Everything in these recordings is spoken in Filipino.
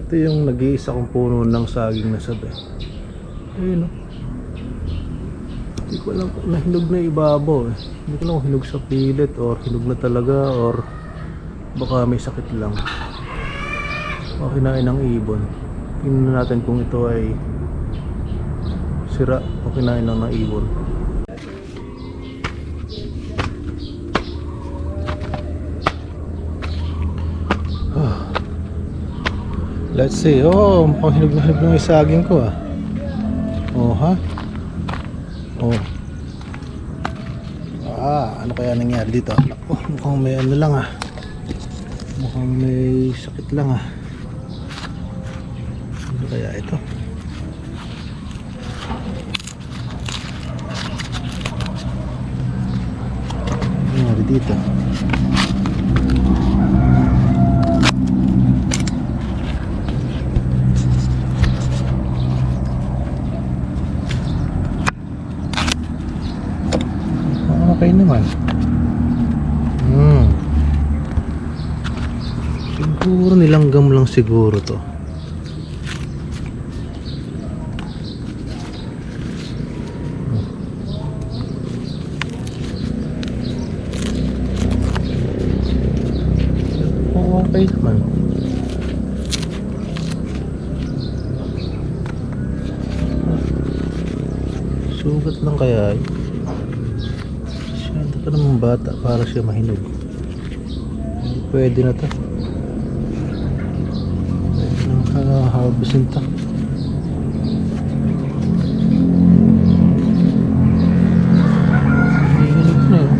Ito yung nag-iisa kong puno ng saging na sabi. Ayun o. Hindi ko alam kung nahinog na ibabaw eh. Hindi ko alam kung hinog sa pilit or hinog na talaga or baka may sakit lang. O kinain ng ibon. Tingnan natin kung ito ay sira o kinain lang ng ibon. Let's see. Oh, mukhang hinog na hinog ng saging ko ah. Oh ha? Oh. Ano kaya nangyari dito? Oh, mukhang may ano lang ah. Mukhang may sakit lang ah. Ano kaya ito? Ano nangyari dito? Okay naman. Siguro nilanggam lang siguro to. Okay naman. Sugat lang kaya eh. Masyado pa naman bata para siya mahinog. Hindi pwede na to. Pwede na harvestin to. Hihinog na yun.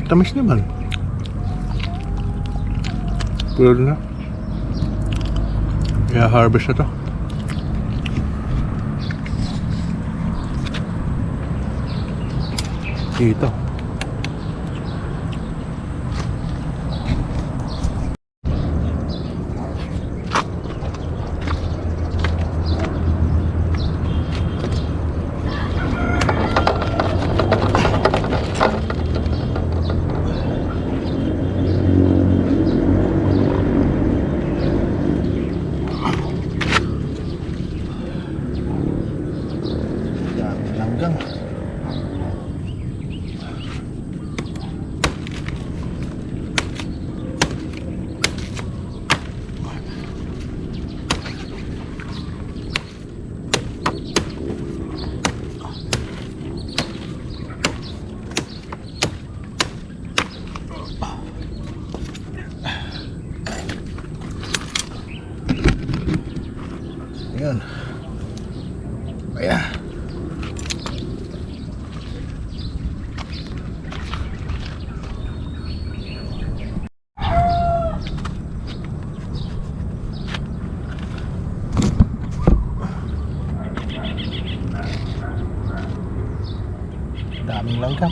Tamis naman. Pwede na. Kaya harvest na to. Dito. Langgang. Ayan. Ayan. Daming langka.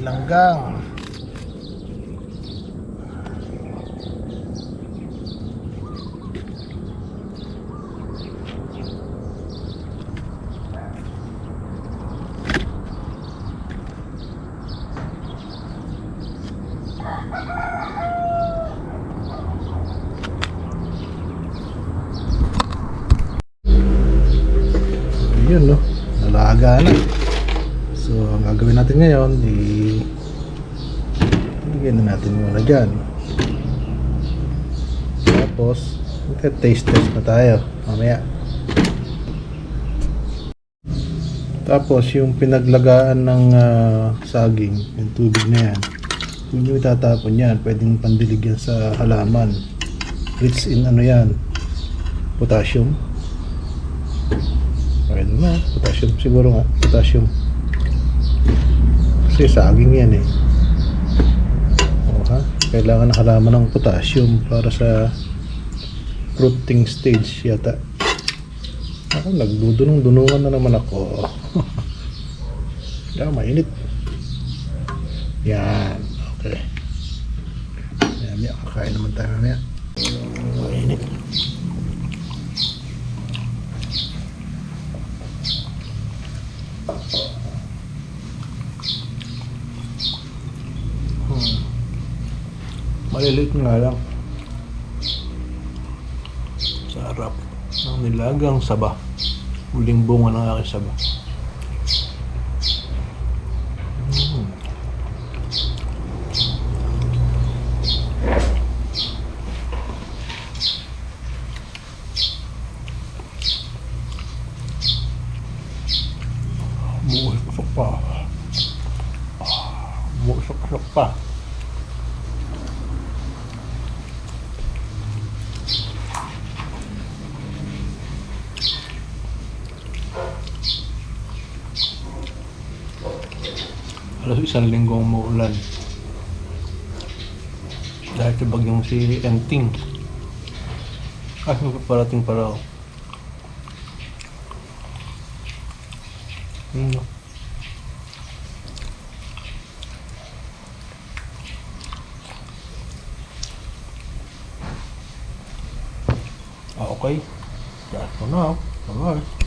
Langgang. yun, no? Nalaga na. So, ang gagawin natin ngayon, ilagay na natin muna dyan. Tapos, taste test na tayo mamaya. Tapos, yung pinaglagaan ng saging, yung tubig na yan, huwag nyo itatapon yan. Pwedeng pandilig yan sa halaman. Rich in ano yan, potassium. Pwede na, potassium siguro nga, potassium. Kasi saging yan eh. O ha, kailangan ng halaman ng potassium para sa fruiting stage yata. Ako, nagdudunong-dunungan na naman ako. Kaya mainit. Yan, okay. Mamaya, kakain naman tayo mamaya. Mainit. Maliliit nga lang. Sarap ng nilagang saba. Huling bunga ng aking saba. Musok pa. Musok pa. Halos isang linggong umuulan dahil sa bagyong si Enting. Kasi magpaparating pa raw. Okay. That's for now. Bye-bye.